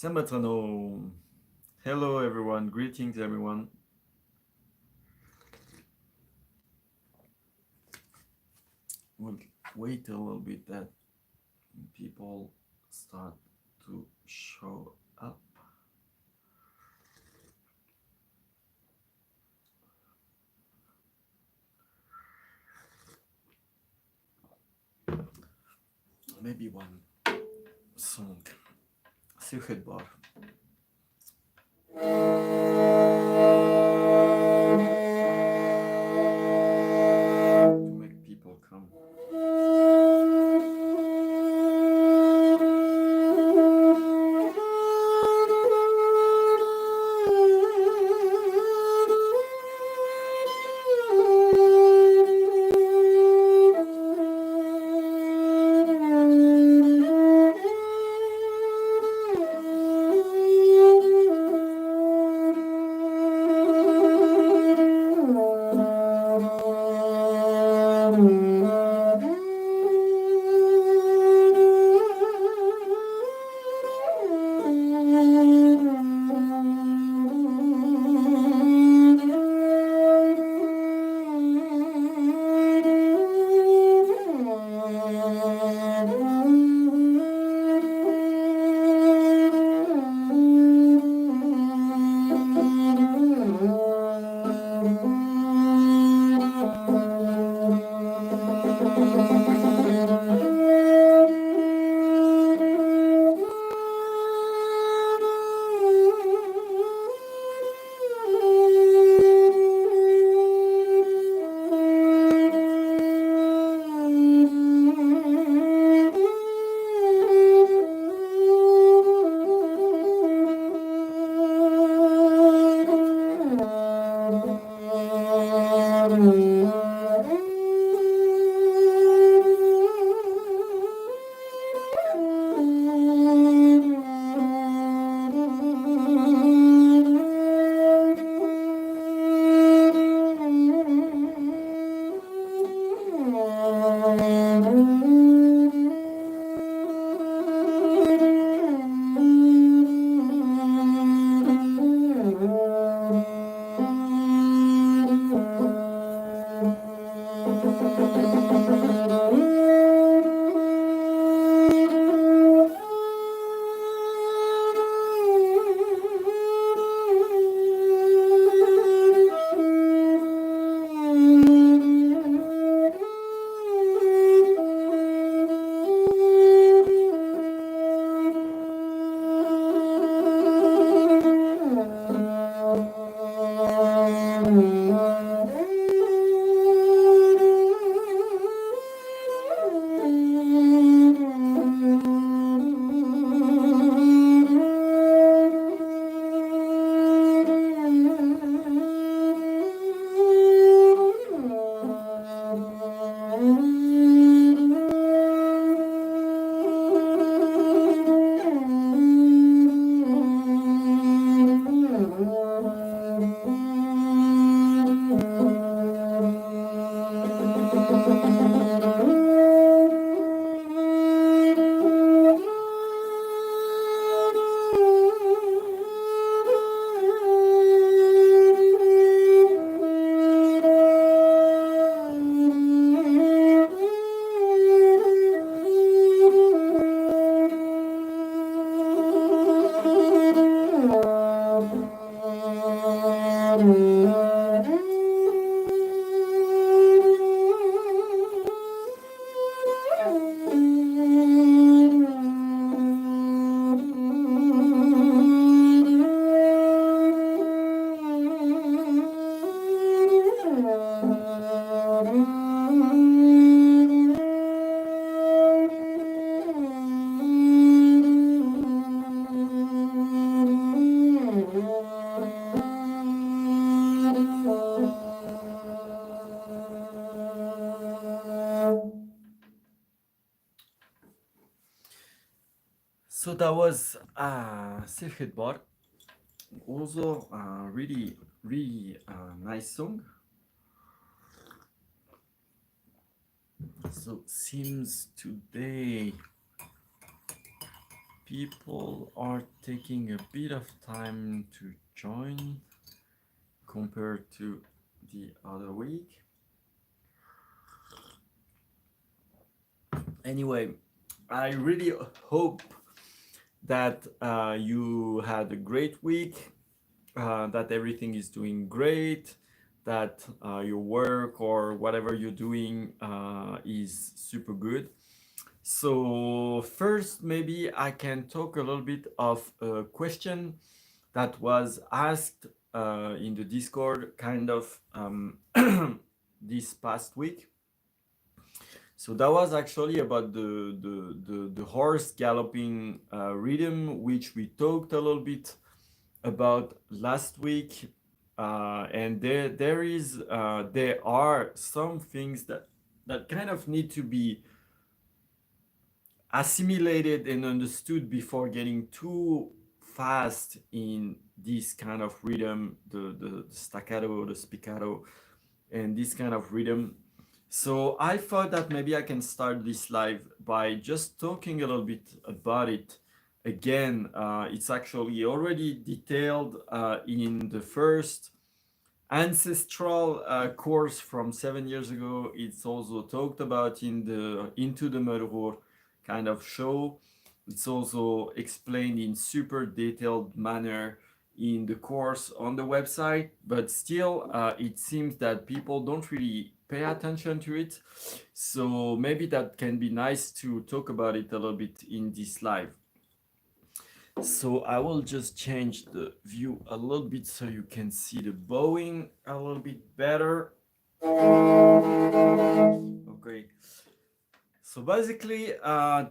Samatano. Hello everyone, greetings everyone. We'll wait a little bit that people start to show up. Maybe one song. Sirhet bar. To make people come. So that was Sirhet bar. Also really nice song. So seems today people are taking a bit of time to join compared to the other week. Anyway, I really hope that you had a great week, that everything is doing great, that your work or whatever you're doing is super good. So first, maybe I can talk a little bit of a question that was asked in the Discord kind of this past week. So that was actually about the horse galloping rhythm, which we talked a little bit about last week. And there are some things that kind of need to be assimilated and understood before getting too fast in this kind of rhythm, the staccato, the spiccato, and this kind of rhythm. So I thought that maybe I can start this live by just talking a little bit about it. Again, it's actually already detailed in the first ancestral course from 7 years ago. It's also talked about in the Into the Murder kind of show. It's also explained in super detailed manner in the course on the website, but still it seems that people don't really pay attention to it. So maybe that can be nice to talk about it a little bit in this live. So I will just change the view a little bit so you can see the bowing a little bit better. Okay. So basically,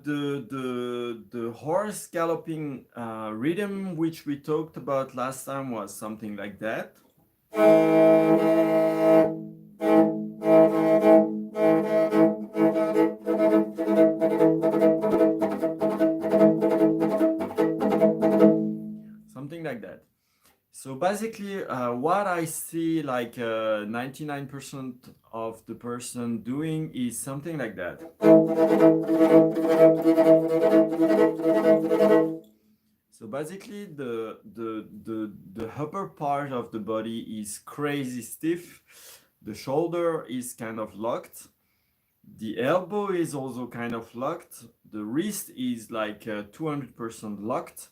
the horse galloping rhythm, which we talked about last time, was something like that. Something like that. So basically, what I see like 99% of the person doing is something like that. So basically, the upper part of the body is crazy stiff. The shoulder is kind of locked. The elbow is also kind of locked. The wrist is like 200% locked.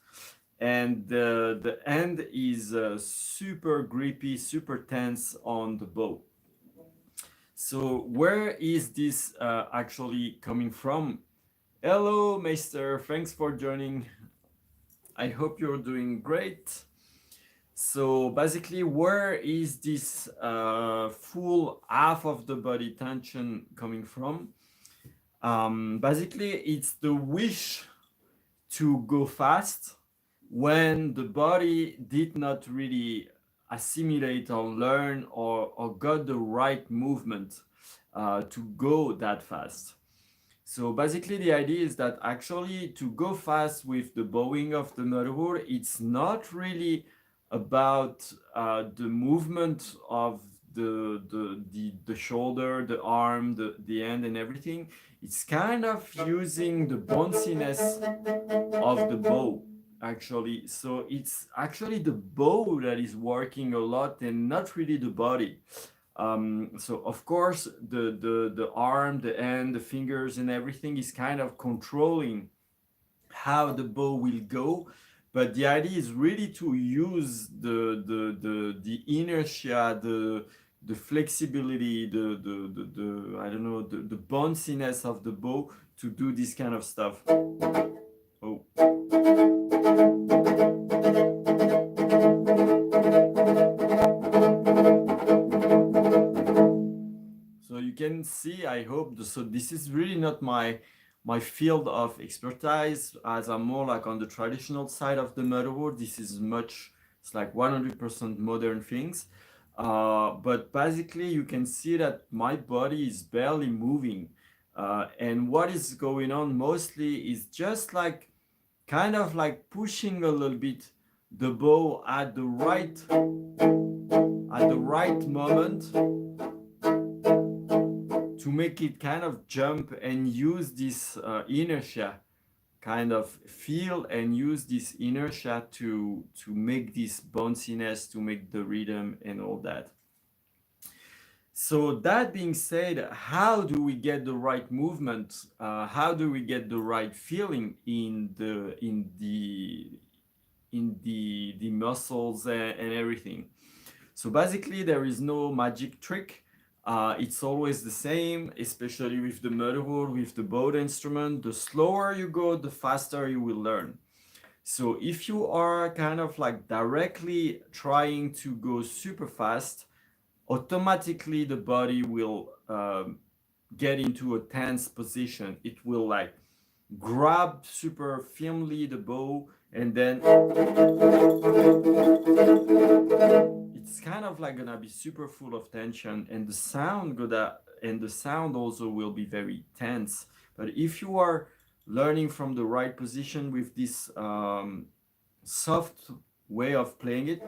And the end is super grippy, super tense on the bow. So where is this actually coming from? Hello, Meister. Thanks for joining. I hope you're doing great. So basically, where is this full half of the body tension coming from? Basically, it's the wish to go fast when the body did not really assimilate or learn or got the right movement to go that fast. So basically the idea is that actually to go fast with the bowing of the Morin, it's not really about the movement of the shoulder, the arm, the end and everything. It's kind of using the bounciness of the bow actually. So it's actually the bow that is working a lot and not really the body. So of course the arm, the end, the fingers and everything is kind of controlling how the bow will go, but the idea is really to use the inertia, the flexibility, the I don't know, the bounciness of the bow to do this kind of stuff. Oh. So you can see, I hope, so this is really not my field of expertise, as I'm more like on the traditional side of the motherboard. This is much, it's like 100% modern things. But basically you can see that my body is barely moving. And what is going on mostly is just like, kind of like pushing a little bit the bow at the right moment to make it kind of jump and use this inertia kind of feel and use this inertia to make this bounciness, to make the rhythm and all that. So that being said, how do we get the right movement? How do we get the right feeling in the muscles and everything? So basically, there is no magic trick. It's always the same, especially with the Morin Khuur, with the bowed instrument. The slower you go, the faster you will learn. So if you are kind of like directly trying to go super fast, automatically the body will get into a tense position. It will like grab super firmly the bow, and then it's kind of like gonna be super full of tension, and the sound also will be very tense. But if you are learning from the right position with this soft way of playing it,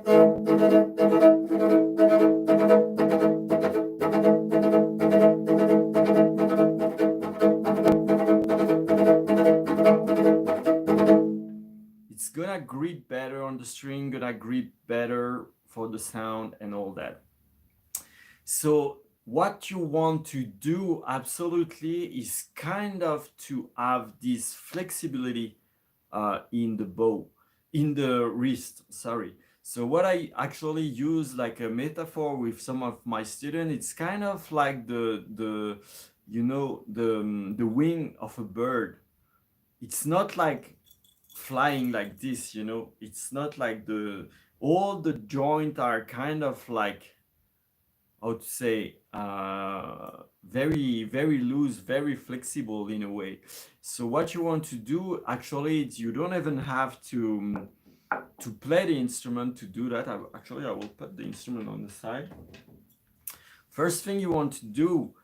it's gonna grip better on the string, gonna grip better for the sound and all that. So what you want to do absolutely is kind of to have this flexibility in the bow, in the wrist, sorry. So what I actually use like a metaphor with some of my students, it's kind of like the you know the wing of a bird. It's not like flying like this, you know. It's not like all the joints are kind of like, how to say, very very loose, very flexible in a way. So what you want to do actually is you don't even have to play the instrument to do that. I will put the instrument on the side. First thing you want to do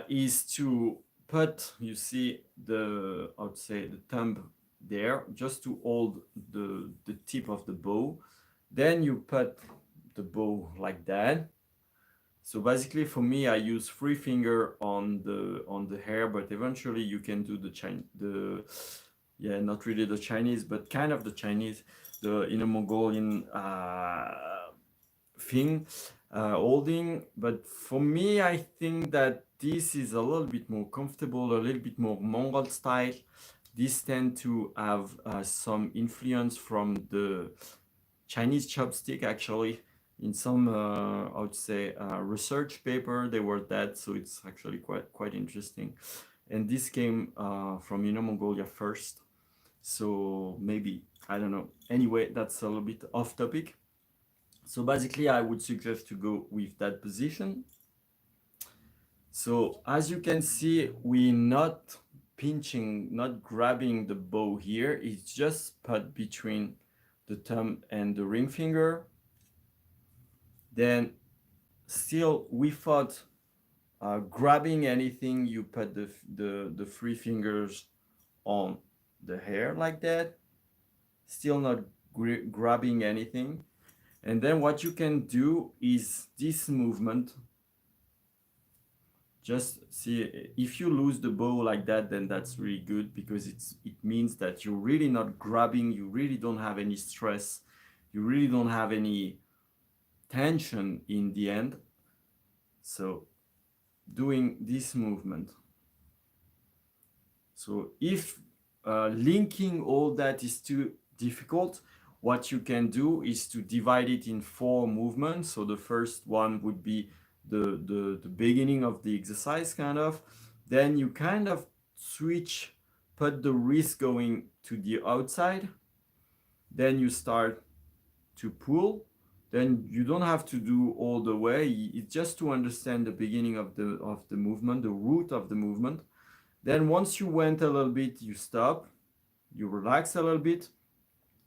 is to put, you see the, I would say, the thumb there, just to hold the tip of the bow. Then you put the bow like that. So basically for me, I use 3 finger on the hair, but eventually you can do yeah, not really the Chinese, but kind of the Chinese, the inner Mongolian thing, holding. But for me, I think that this is a little bit more comfortable, a little bit more Mongol style. These tend to have some influence from the Chinese chopstick, actually. In some, I would say, research paper, they were that, so it's actually quite interesting. And this came from Inner Mongolia first, so maybe, I don't know. Anyway, that's a little bit off topic. So basically, I would suggest to go with that position. So as you can see, we're not pinching, not grabbing the bow here. It's just put between the thumb and the ring finger. Then still without grabbing anything, you put the 3 fingers on the hair like that, still not grabbing anything. And then what you can do is this movement. Just see, if you lose the bow like that, then that's really good, because it means that you're really not grabbing, you really don't have any stress, you really don't have any tension in the end. So doing this movement. So if linking all that is too difficult, what you can do is to divide it in 4 movements. So the first one would be the beginning of the exercise, kind of. Then you kind of switch, put the wrist going to the outside. Then you start to pull. Then you don't have to do all the way. It's just to understand the beginning of the movement, the root of the movement. Then once you went a little bit, you stop, you relax a little bit,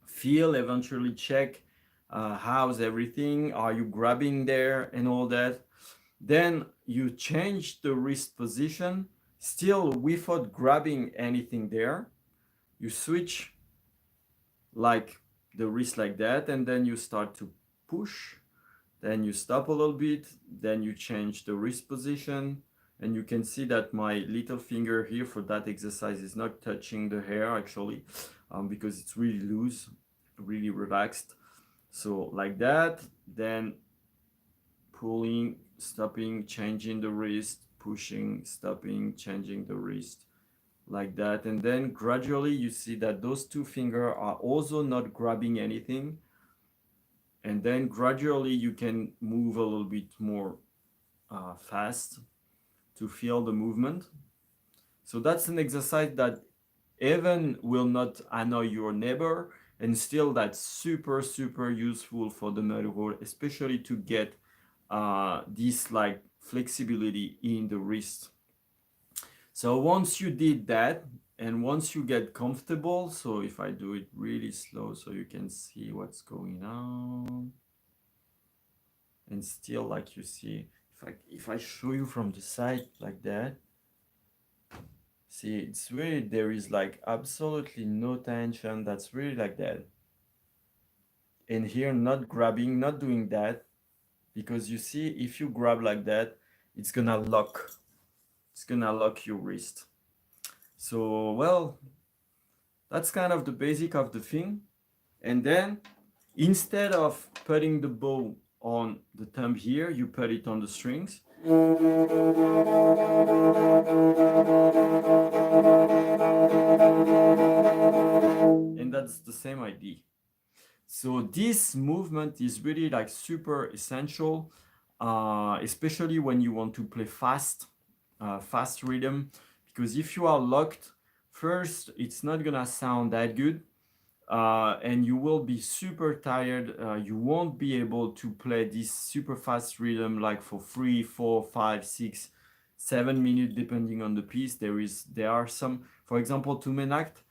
feel, eventually check how's everything, are you grabbing there and all that. Then you change the wrist position, still without grabbing anything there. You switch like the wrist like that, and then you start to push. Then you stop a little bit, then you change the wrist position, And you can see that my little finger here for that exercise is not touching the hair actually, because it's really loose, really relaxed. So like that, then pulling, stopping, changing the wrist, pushing, stopping, changing the wrist, like that. And then gradually you see that those two fingers are also not grabbing anything. And then gradually you can move a little bit more fast to feel the movement. So that's an exercise that even will not annoy your neighbor, and still that's super, super useful for the Morel, especially to get this like flexibility in the wrist. So once you did that, and once you get comfortable, so if I do it really slow so you can see what's going on, and still like you see, if I show you from the side like that, see, it's really, there is like absolutely no tension, that's really like that. And here, not grabbing, not doing that, because you see, if you grab like that, it's gonna lock your wrist. So, well, that's kind of the basic of the thing. And then instead of putting the bow on the thumb here, you put it on the strings. And that's the same idea. So this movement is really like super essential, especially when you want to play fast rhythm, because if you are locked, first, it's not gonna sound that good, and you will be super tired. You won't be able to play this super fast rhythm like for 3, 4, 5, 6, 7 minutes, depending on the piece. There are some, for example, Tumenact,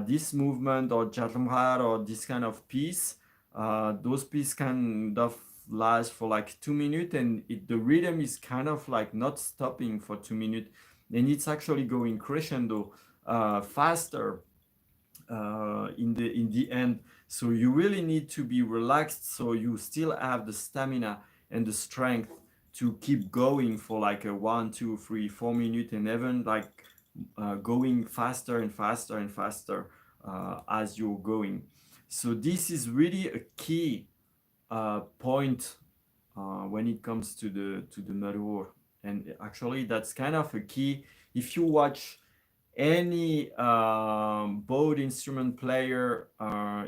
this movement or Jatlamhar or this kind of piece, those pieces kind of last for like 2 minutes, and the rhythm is kind of like not stopping for 2 minutes, and it's actually going crescendo faster in the end. So you really need to be relaxed so you still have the stamina and the strength to keep going for like a 1, 2, 3, 4 minutes, and even like going faster and faster and faster as you're going. So this is really a key point when it comes to the Morel. And actually that's kind of a key. If you watch any bowed instrument player,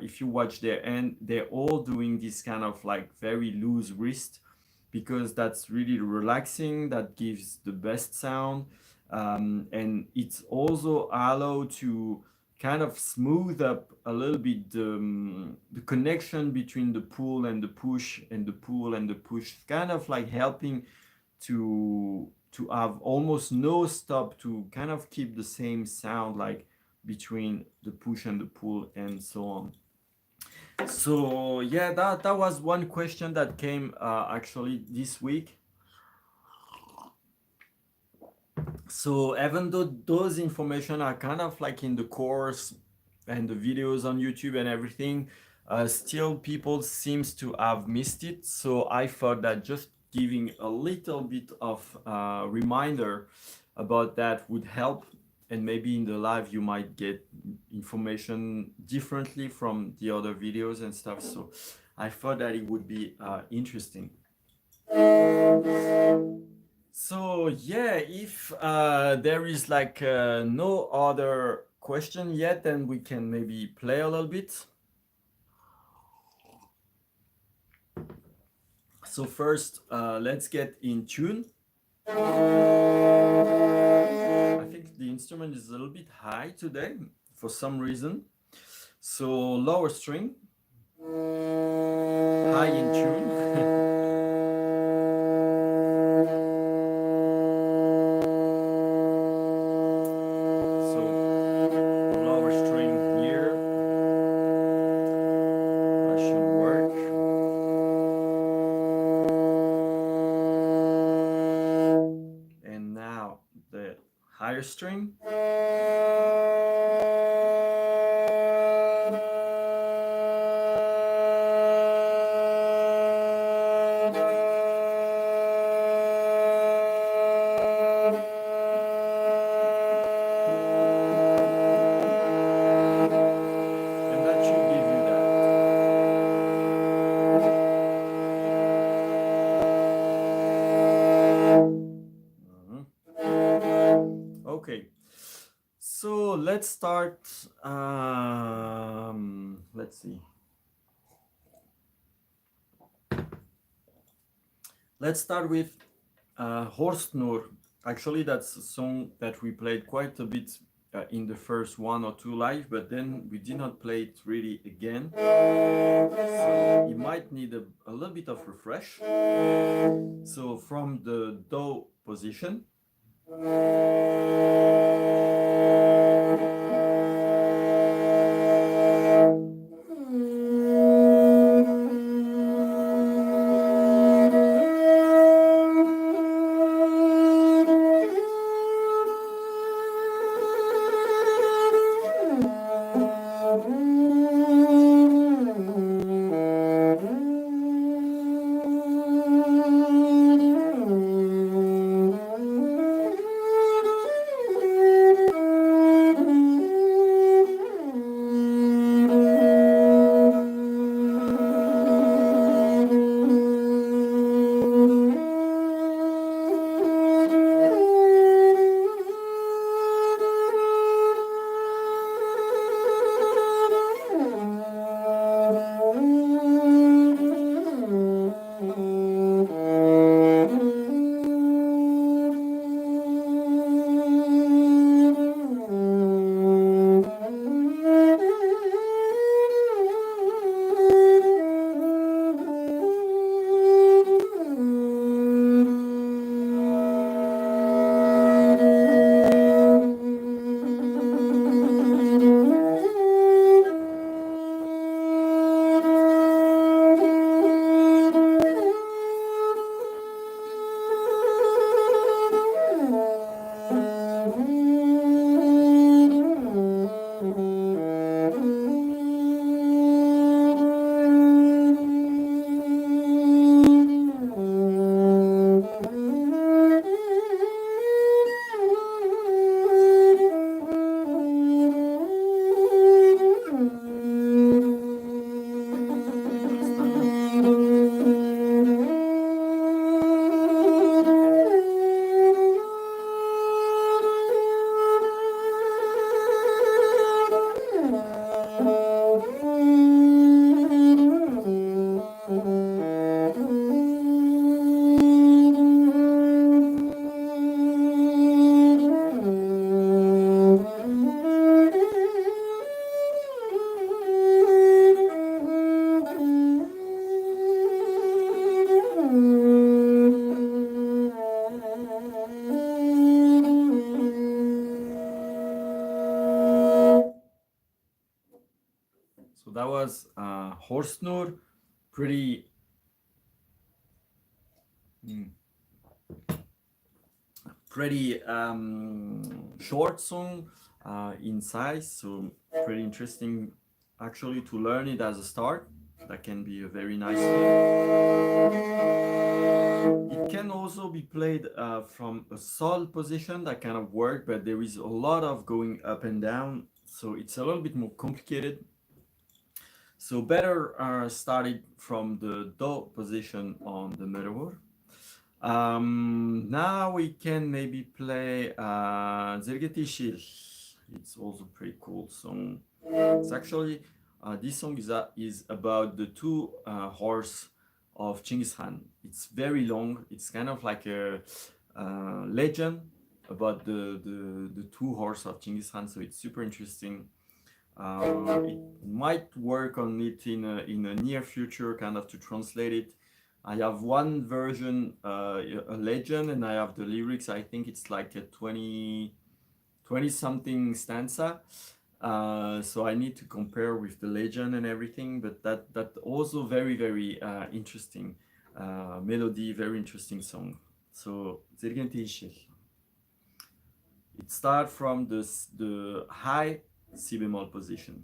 if you watch their end, they're all doing this kind of like very loose wrist, because that's really relaxing, that gives the best sound, and it's also allowed to kind of smooth up a little bit the connection between the pull and the push, and the pull and the push, kind of like helping to have almost no stop, to kind of keep the same sound like between the push and the pull and so on. So yeah, that was one question that came actually this week. So even though those information are kind of like in the course and the videos on YouTube and everything, still people seems to have missed it. So I thought that just giving a little bit of reminder about that would help, and maybe in the live you might get information differently from the other videos and stuff. So I thought that it would be interesting. So yeah, if there is like no other question yet, then we can maybe play a little bit. So first, let's get in tune. I think the instrument is a little bit high today for some reason. So lower string, high in tune. String. let's start. Let's see. Let's start with Horstnur. Actually, that's a song that we played quite a bit in the first one or two live, but then we did not play it really again. So it might need a little bit of refresh. So from the Do position. So that was Horstnur, pretty pretty short song in size, so pretty interesting actually to learn it as a start. That can be a very nice thing. It can also be played from a sol position, that kind of work, but there is a lot of going up and down, so it's a little bit more complicated. So better started from the Do position on the Merhur. Now we can maybe play Zergetishir. It's also pretty cool song. It's actually, this song is about the two horse of Genghis Khan. It's very long. It's kind of like a legend about the two horse of Genghis Khan. So it's super interesting. It might work on it in a near future, kind of to translate it. I have one version, a legend, and I have the lyrics. I think it's like a 20 something stanza. So I need to compare with the legend and everything, but that also very interesting melody, very interesting song. So Zergentishir. It starts from the high si bemol position.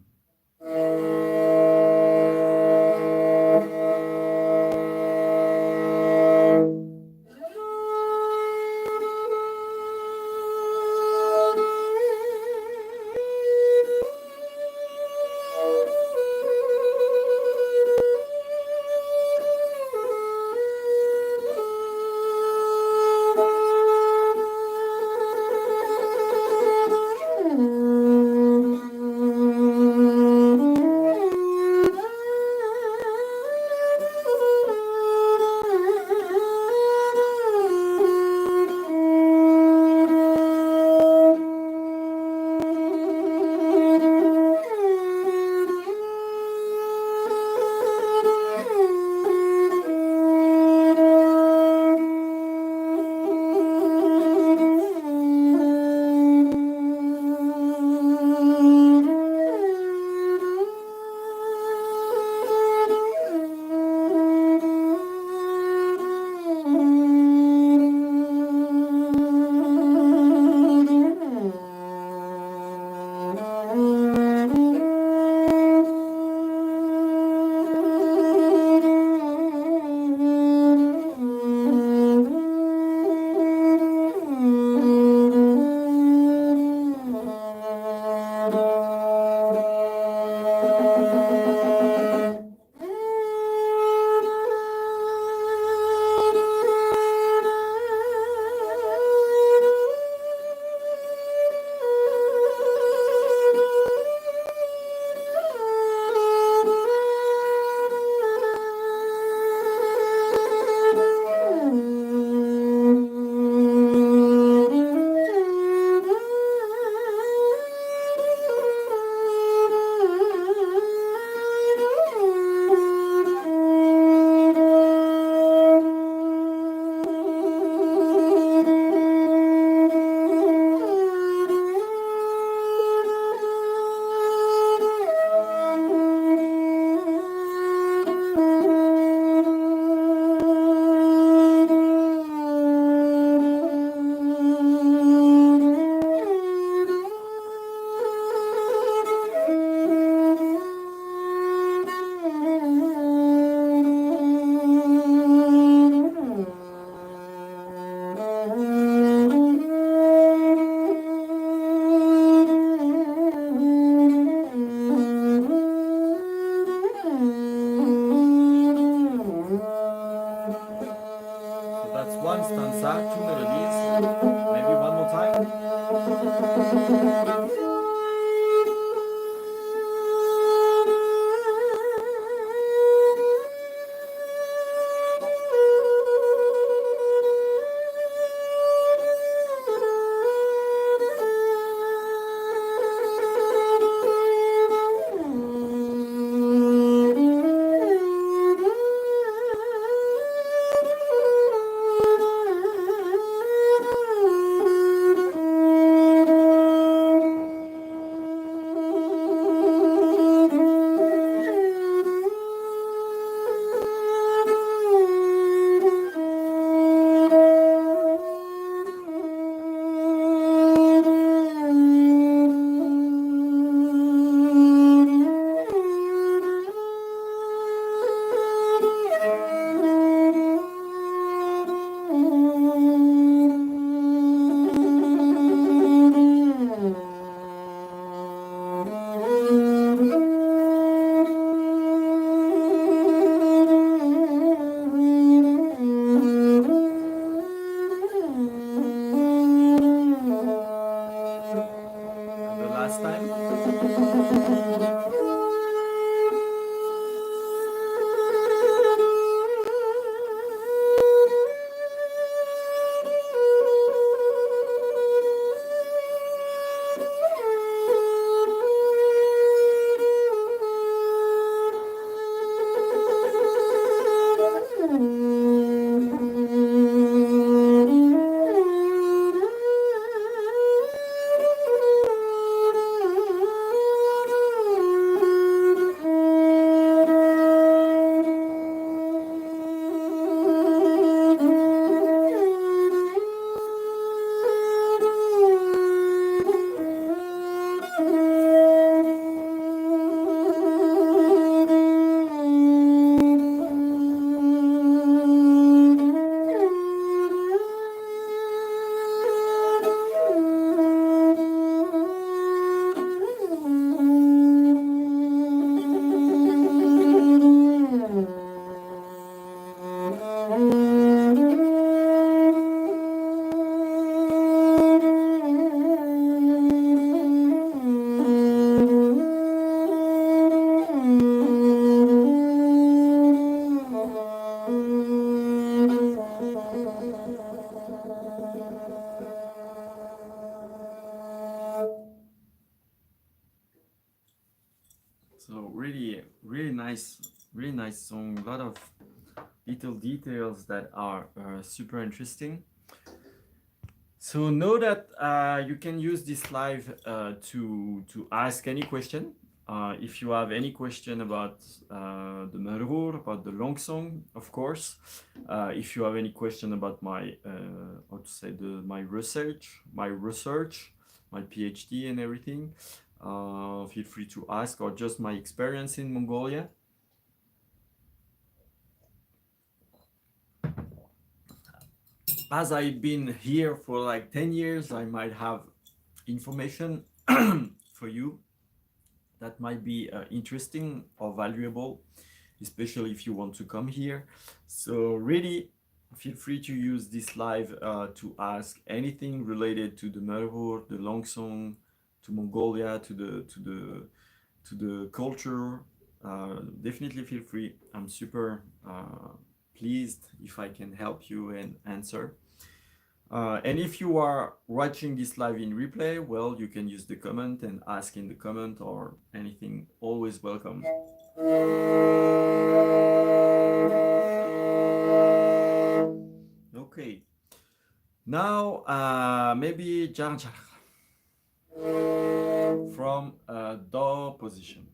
The last time. So really nice song. A lot of little details that are super interesting. So know that you can use this live to ask any question. If you have any question about the Merur, about the long song, of course. If you have any question about my how to say my research, my PhD and everything, feel free to ask, or just my experience in Mongolia. As I've been here for like 10 years, I might have information for you that might be interesting or valuable, especially if you want to come here. So really feel free to use this live to ask anything related to the Merhur, the long song, to Mongolia, to the culture. Definitely feel free. I'm super pleased if I can help you and answer. And if you are watching this live in replay, well, you can use the comment and ask in the comment or anything. Always welcome. Okay. Now, maybe Jar Jar from Do position.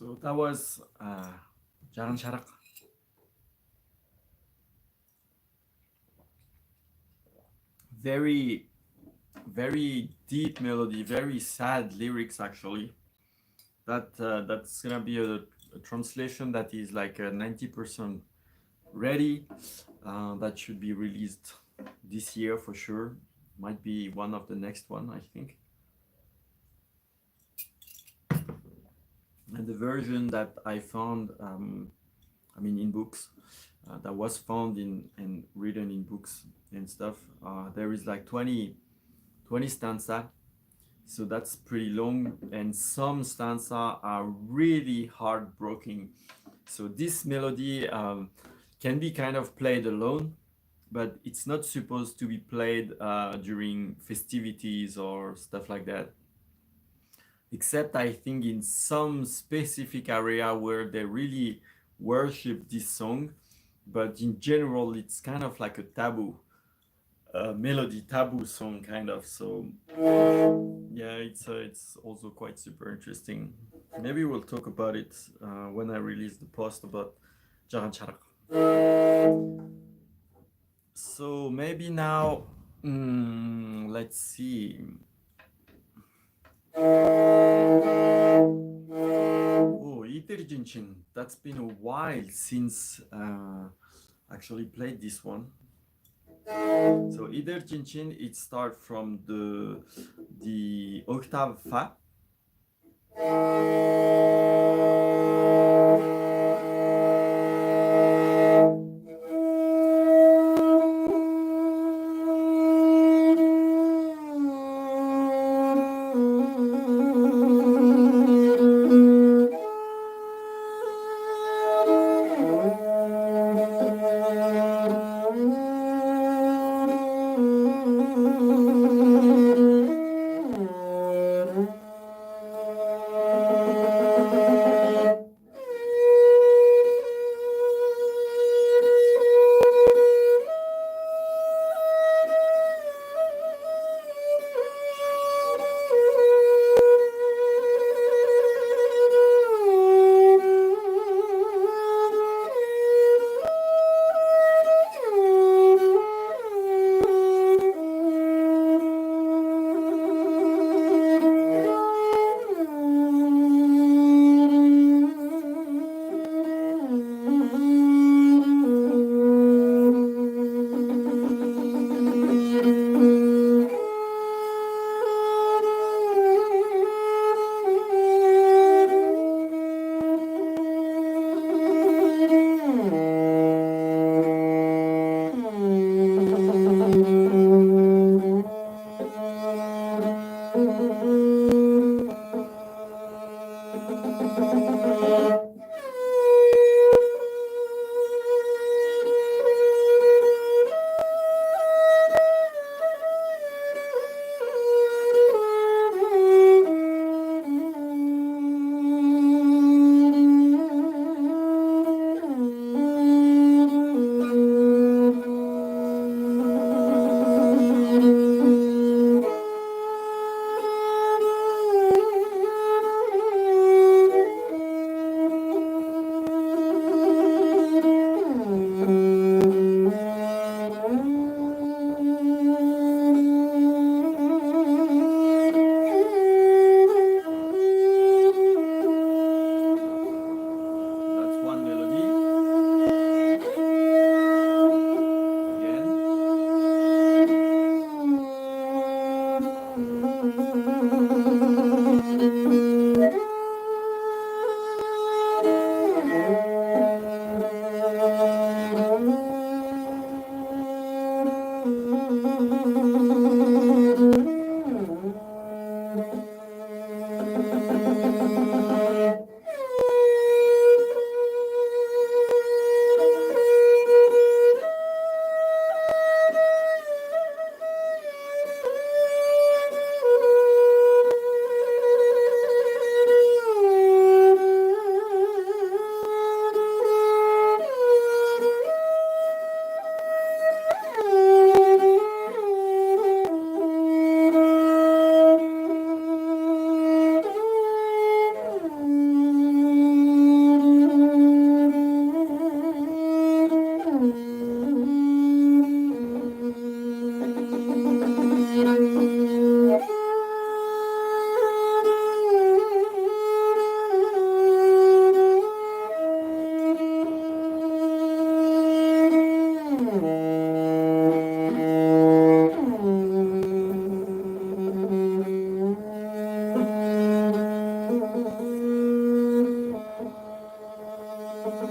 So that was Jaran Sharak. Very, very deep melody, very sad lyrics actually. That's gonna be a translation that is like 90% ready. That should be released this year for sure. Might be one of the next one, I think. And the version that I found, I mean, in books, that was found in and written in books and stuff. There is like 20 stanza, so that's pretty long, and some stanza are really heartbreaking. So this melody can be kind of played alone, but it's not supposed to be played during festivities or stuff like that. Except I think in some specific area where they really worship this song, but in general it's kind of like a taboo melody, taboo song kind of. So yeah, it's also quite super interesting. Maybe we'll talk about it when I release the post about Jaran Charak. So maybe now, let's see. Oh, Jinchin. That's been a while since actually played this one. So Jinchin, it starts from the octave Fa.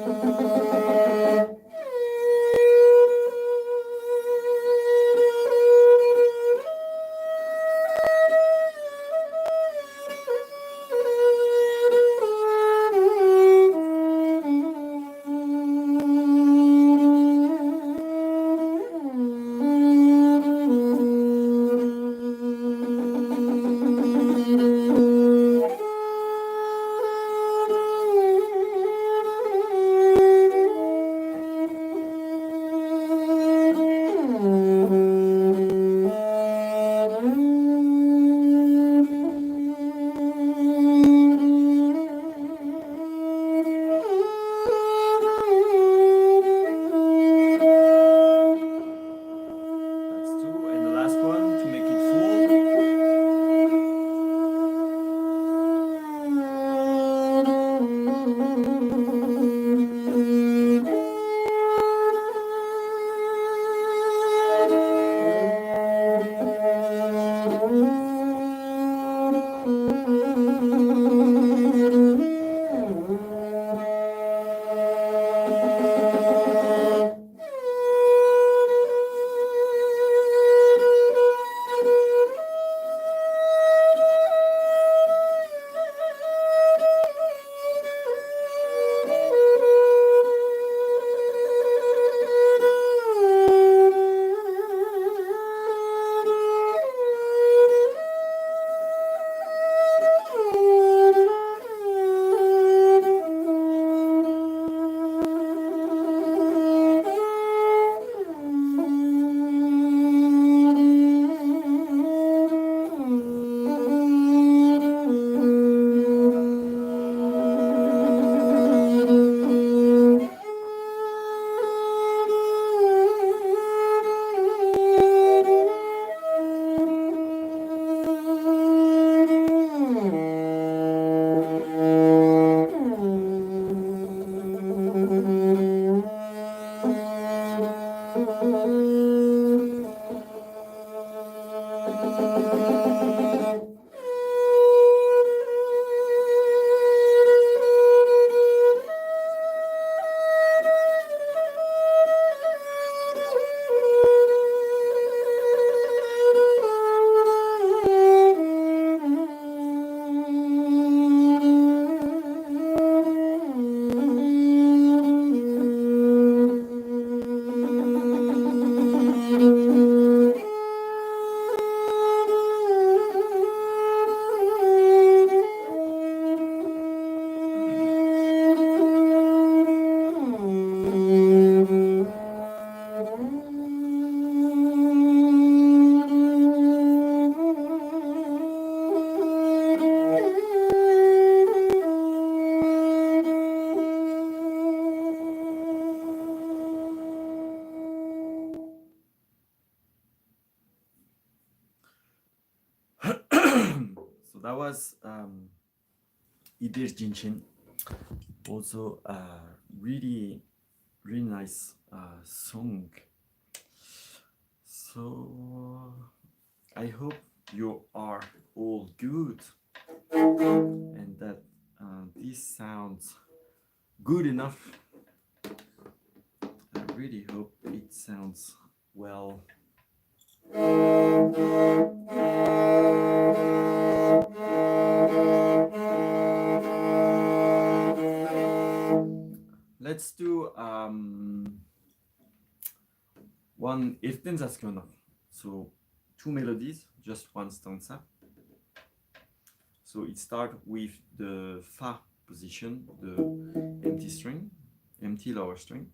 That's two. And the last one to make it full. So that was Idir Jinshin. Also really, really nice song. So I hope you are all good and that this sounds good enough. I really hope it sounds well. Let's do one Irtensaskona. So two melodies, just one stanza. So it starts with the Fa position, the empty string, empty lower string.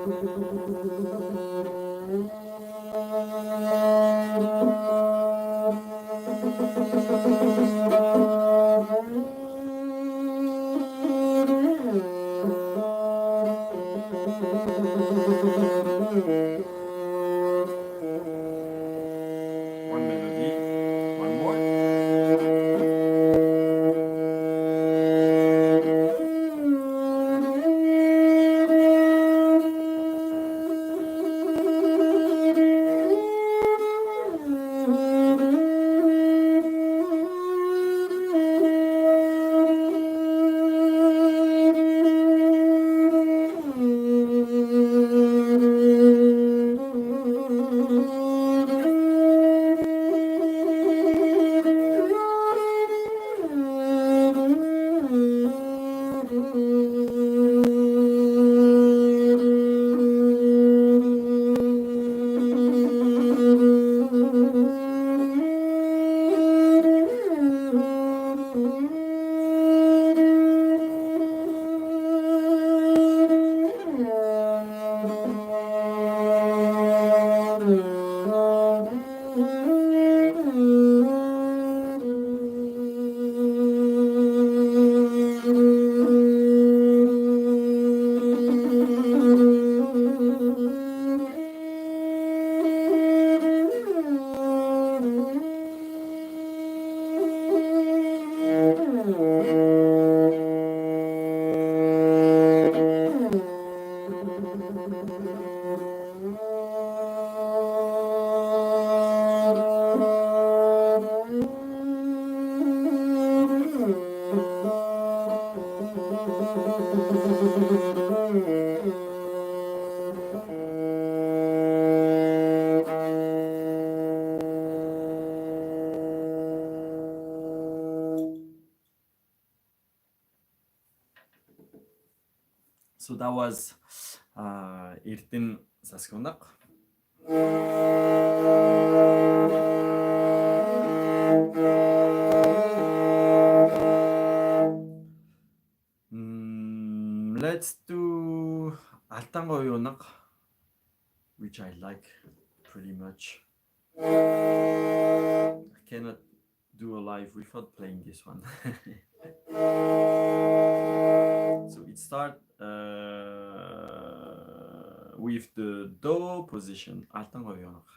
One melody, one more. So that was Irtin Saskondak. Let's do Altangoyonak, which I like pretty much. I cannot do a live without playing this one. So it starts with the Do position. Altangoyonak.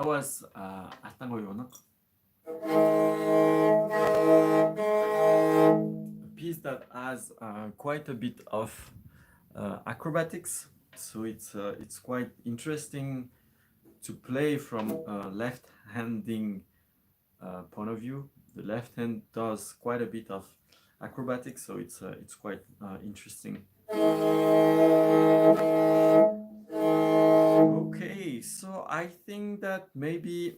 That was Atango Yonak, a piece that has quite a bit of acrobatics, so it's quite interesting to play from a left-handing point of view. The left hand does quite a bit of acrobatics, so it's quite interesting. Okay, so I think that maybe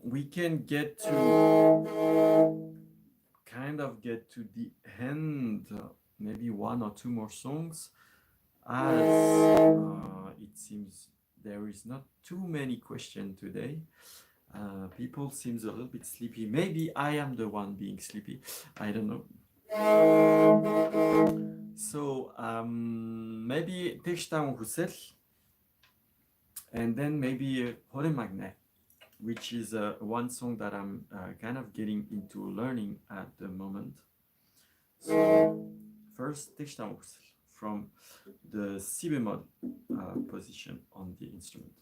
we can get to the end, maybe one or two more songs, as it seems there is not too many questions today. People seems a little bit sleepy. Maybe I am the one being sleepy. I don't know. So maybe Textan Roussel, and then maybe Hore Magne, which is one song that I'm kind of getting into learning at the moment. So first Textan Roussel from the si bemol position on the instrument.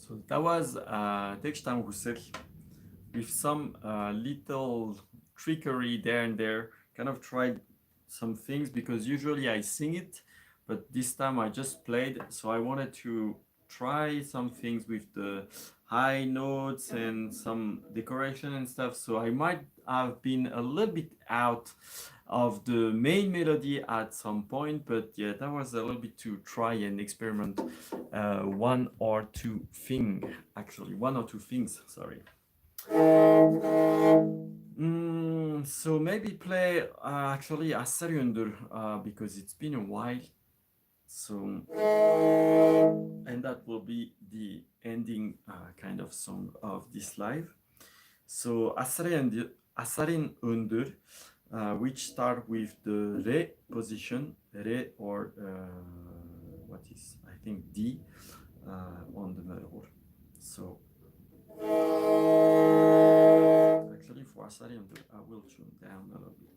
So that was Tekshtam Roussel with some little trickery there and there. Kind of tried some things because usually I sing it, but this time I just played. So I wanted to try some things with the high notes and some decoration and stuff. So I might have been a little bit out of the main melody at some point, but yeah, that was a little bit to try and experiment one or two things, sorry. So maybe play actually Asari Undur because it's been a while. So, and that will be the ending kind of song of this live. So Asarin Undur, which start with the Re position, Re or what is, I think, D on the Merhur. So, actually for Asarin Undur, I will tune down a little bit.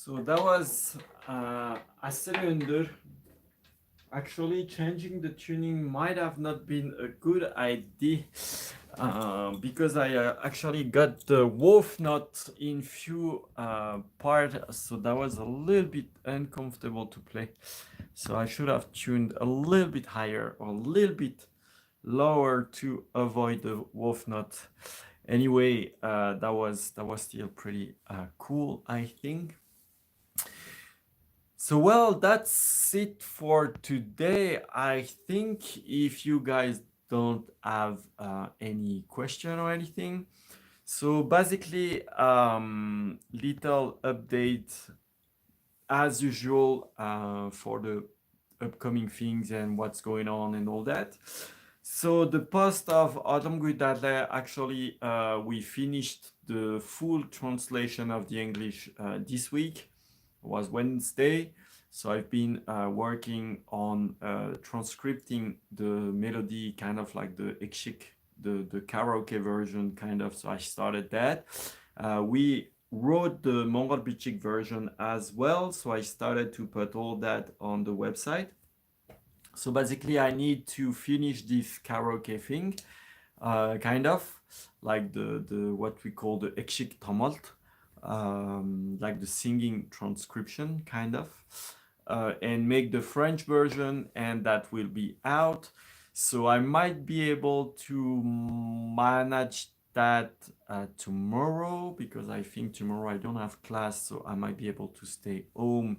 So that was Asere Undur. Actually, changing the tuning might have not been a good idea because I actually got the wolf note in few part, so that was a little bit uncomfortable to play. So I should have tuned a little bit higher or a little bit lower to avoid the wolf note. Anyway, that was still pretty cool, I think. So well, that's it for today. I think if you guys don't have any question or anything, so basically little update as usual for the upcoming things and what's going on and all that. So the post of Adam Guidadle, actually we finished the full translation of the English this week. It was Wednesday. So I've been working on transcripting the melody, kind of like the ekshik, the karaoke version, kind of. So I started that. We wrote the Mongol Bichik version as well. So I started to put all that on the website. So basically I need to finish this karaoke thing, kind of like the what we call the ekshik tumult, like the singing transcription, kind of, and make the French version, and that will be out. So I might be able to manage that tomorrow, because I think tomorrow I don't have class, so I might be able to stay home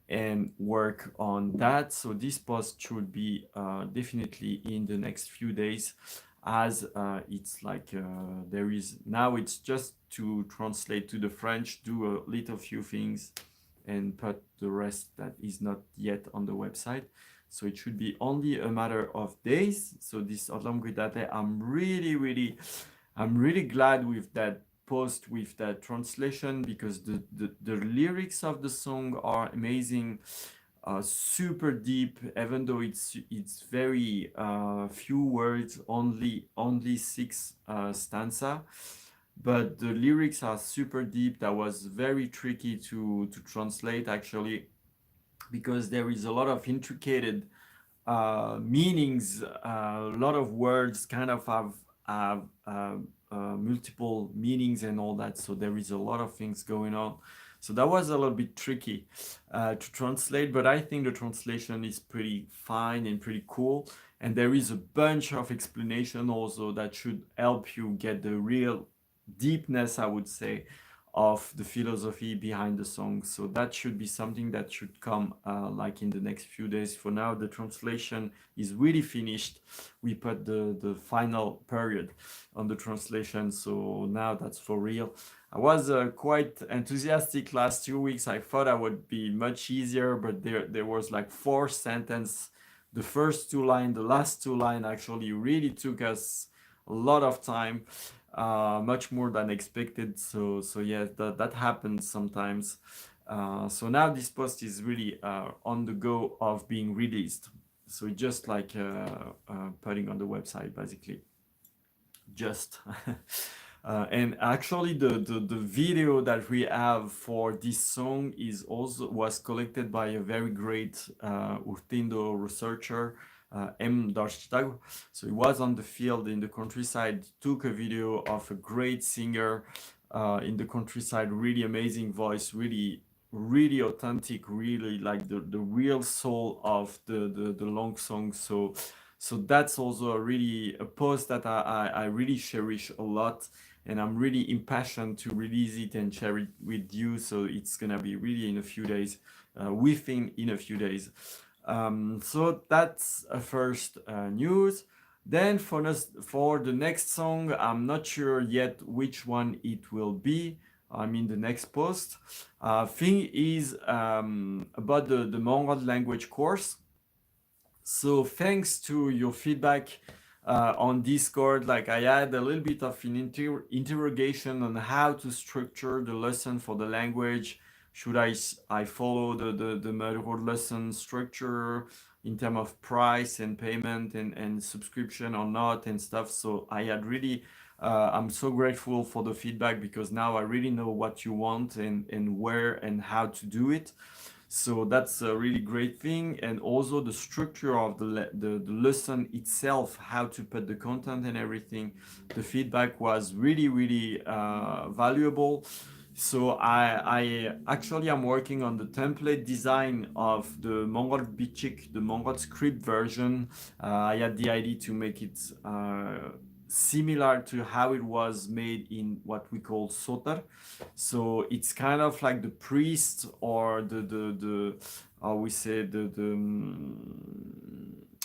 and work on that. So this post should be definitely in the next few days, as it's like there is now, it's just to translate to the French, do a little few things, and put the rest that is not yet on the website. So it should be only a matter of days. So this Odlam Guidate, I'm really glad with that post, with that translation, because the lyrics of the song are amazing, super deep, even though it's very few words, only six stanza, but the lyrics are super deep. That was very tricky to translate, actually, because there is a lot of intricate meanings. A lot of words kind of have multiple meanings and all that. So there is a lot of things going on. So that was a little bit tricky to translate, but I think the translation is pretty fine and pretty cool. And there is a bunch of explanation also that should help you get the real deepness, I would say, of the philosophy behind the song. So that should be something that should come like in the next few days. For now, the translation is really finished. We put the final period on the translation, so now that's for real. I was quite enthusiastic last 2 weeks. I thought I would be much easier, but there was like 4 sentences. The first 2 lines, the last 2 lines actually really took us a lot of time, much more than expected. So yeah, that happens sometimes. So now this post is really on the go of being released. So just like putting on the website, basically. Just And actually, the video that we have for this song is also was collected by a very great Urtindo researcher, M. Darstag. So he was on the field in the countryside, took a video of a great singer in the countryside, really amazing voice, really authentic, really like the real soul of the long song. So that's also really a post that I really cherish a lot, and I'm really impassioned to release it and share it with you. So it's gonna be really in a few days, within in a few days. So that's a first news. Then for the next song, I'm not sure yet which one it will be. I mean the next post. Thing is about the Mongol language course. So thanks to your feedback on Discord, like I had a little bit of an interrogation on how to structure the lesson for the language. Should I follow the model lesson structure in terms of price and payment and subscription or not and stuff? So I had really, I'm so grateful for the feedback, because now I really know what you want and where and how to do it. So that's a really great thing. And also the structure of the lesson itself, how to put the content and everything. The feedback was really valuable. So I actually am working on the template design of the Mongol Bichik, the Mongol script version. I had the idea to make it similar to how it was made in what we call Sotar. So it's kind of like the priest, or the how we say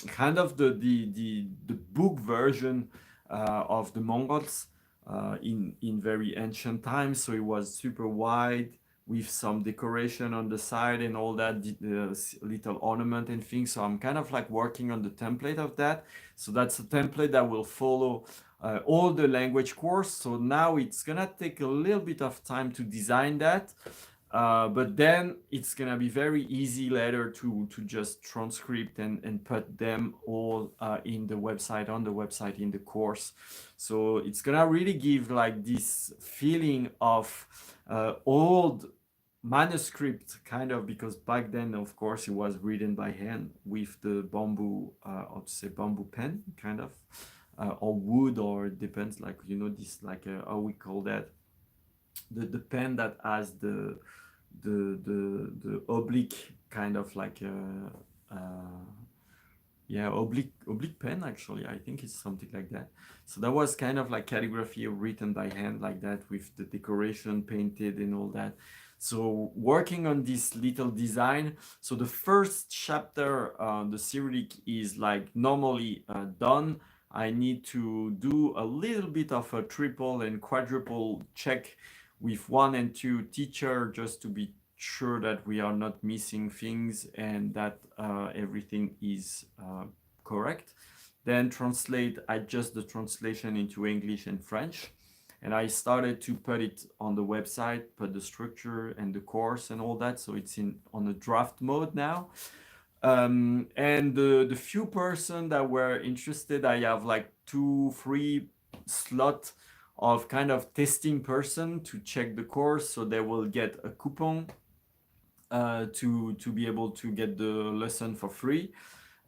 kind of the book version of the Mongols in very ancient times. So it was super wide with some decoration on the side and all that, little ornament and things. So I'm kind of like working on the template of that. So that's a template that will follow all the language course. So now it's gonna take a little bit of time to design that. But then it's gonna be very easy later to just transcript and put them all in the website, on the website, in the course. So it's gonna really give like this feeling of old manuscript, kind of, because back then, of course, it was written by hand with the bamboo, or to say bamboo pen, kind of, or wood, or it depends, like, you know, this, like, how we call that, the pen that has the oblique, kind of like yeah, oblique pen, actually. I think it's something like that. So that was kind of like calligraphy written by hand, like that, with the decoration painted and all that. So working on this little design. So the first chapter, the Cyrillic, is like normally done. I need to do a little bit of a triple and quadruple check with 1 and 2 teacher, just to be sure that we are not missing things and that everything is correct. Then adjust the translation into English and French. And I started to put it on the website, put the structure and the course and all that. So it's on a draft mode now. And the few person that were interested, I have like 2-3 slot of kind of testing person to check the course. So they will get a coupon to be able to get the lesson for free,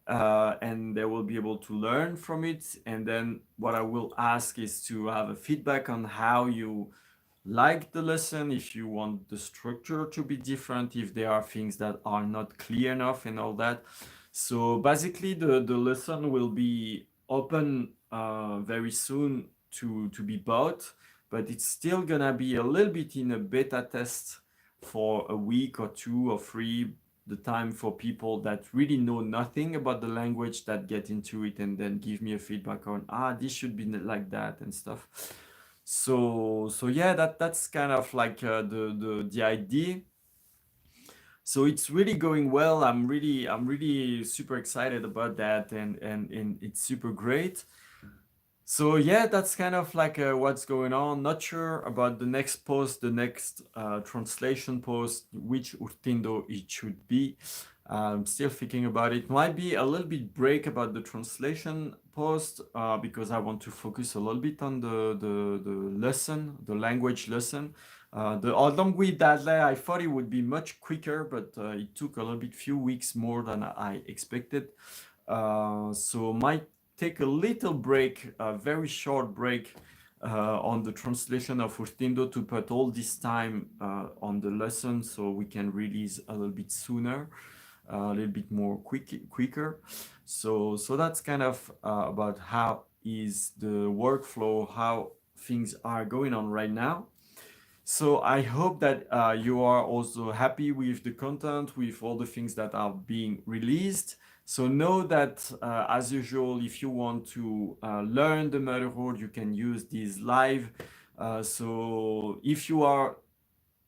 and they will be able to learn from it. And then what I will ask is to have a feedback on how you like the lesson, if you want the structure to be different, if there are things that are not clear enough and all that. So basically the lesson will be open very soon to be bought, but it's still gonna be a little bit in a beta test for a week or 2 or 3, the time for people that really know nothing about the language, that get into it and then give me a feedback on this should be like that and stuff. So yeah, that's kind of like the idea. So it's really going well. I'm really super excited about that, and it's super great. So yeah, that's kind of like what's going on. Not sure about the next post, the next translation post, which Urtindo it should be. I'm still thinking about it. Might be a little bit break about the translation post because I want to focus a little bit on the lesson, the language lesson. The langue d'Adler, I thought it would be much quicker, but it took a little bit few weeks more than I expected. So might take a little break, a very short break on the translation of Urtindo to put all this time on the lesson so we can release a little bit sooner, a little bit more quicker. So that's kind of about how is the workflow, how things are going on right now. So I hope that you are also happy with the content, with all the things that are being released. So know that, as usual, if you want to learn the motherhood, you can use these live. So if you are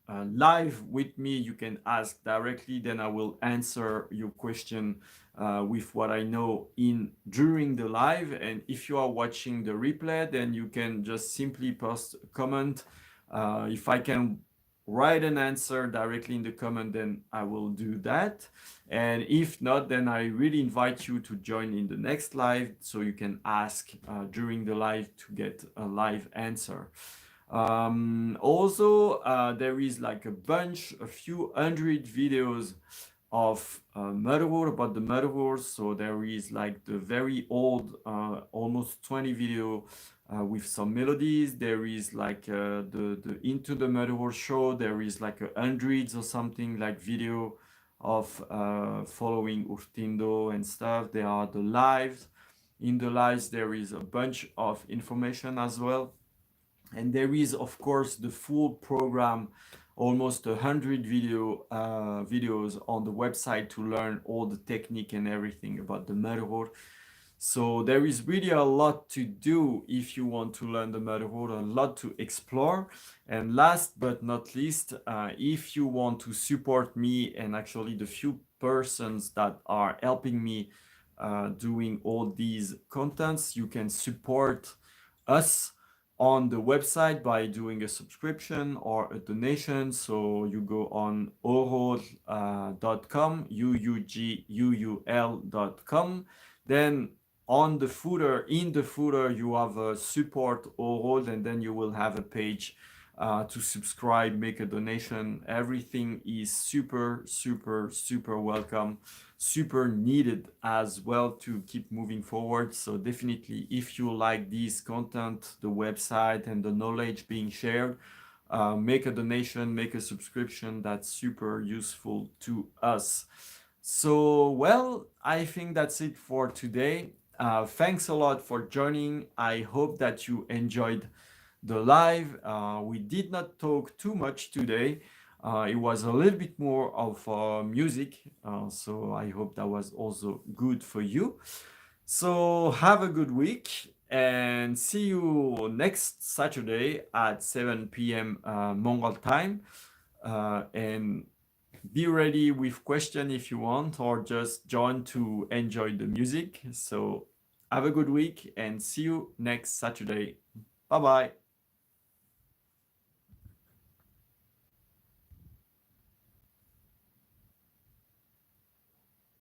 live with me, you can ask directly, then I will answer your question with what I know in during the live. And if you are watching the replay, then you can just simply post a comment. If I can write an answer directly in the comment, then I will do that. And if not, then I really invite you to join in the next live so you can ask during the live to get a live answer. Also, there is like a few hundred videos of motherhood, about the motherhood. So there is like the very old, almost 20 video with some melodies. There is like the Into the Motherhood show. There is like hundreds or something like video of following Urtindo and stuff. There are the lives. In the lives, there is a bunch of information as well. And there is, of course, the full program, almost 100 videos on the website to learn all the technique and everything about the motherhood. So there is really a lot to do if you want to learn the motherhood, a lot to explore. And last but not least, if you want to support me and actually the few persons that are helping me doing all these contents, you can support us on the website by doing a subscription or a donation. So you go on uugul.com, UUGUUL.com. Then on the footer, in the footer, you have a support Urul, and then you will have a page to subscribe, make a donation. Everything is super, super, super welcome, super needed as well to keep moving forward. So definitely, if you like this content, the website and the knowledge being shared, make a donation, make a subscription. That's super useful to us. So, well, I think that's it for today. Thanks a lot for joining. I hope that you enjoyed the live. We did not talk too much today. It was a little bit more of music, so I hope that was also good for you. So have a good week and see you next Saturday at 7 p.m. Mongol time. And be ready with question if you want, or just join to enjoy the music. So have a good week and see you next Saturday. Bye bye.